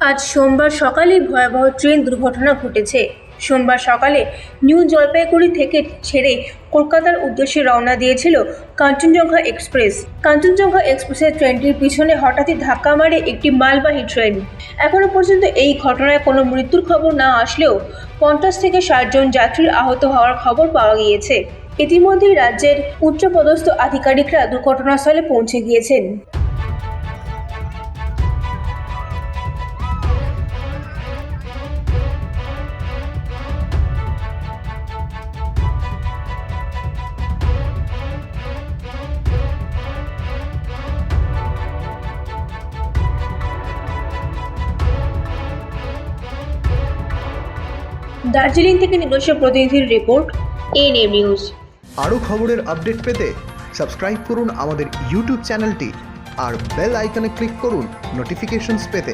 আজ সোমবার সকালেই ভয়াবহ ট্রেন দুর্ঘটনা ঘটেছে। সোমবার সকালে নিউ জলপাইগুড়ি থেকে ছেড়ে কলকাতার উদ্দেশ্যে রওনা দিয়েছিল কাঞ্চনজঙ্ঘা এক্সপ্রেস। কাঞ্চনজঙ্ঘা এক্সপ্রেসের ট্রেনটির পিছনে হঠাৎই ধাক্কা মারে একটি মালবাহী ট্রেন। এখনো পর্যন্ত এই ঘটনায় কোনো মৃত্যুর খবর না আসলেও 50 থেকে 60 জন যাত্রীর আহত হওয়ার খবর পাওয়া গিয়েছে। ইতিমধ্যেই রাজ্যের উচ্চপদস্থ আধিকারিকরা দুর্ঘটনাস্থলে পৌঁছে গিয়েছেন। দার্জিলিং থেকে নিজস্ব প্রতিনিধির রিপোর্ট, এএনএম নিউজ। আরও খবরের আপডেট পেতে সাবস্ক্রাইব করুন আমাদের ইউটিউব চ্যানেলটি আর বেল আইকনে ক্লিক করুন নোটিফিকেশনস পেতে।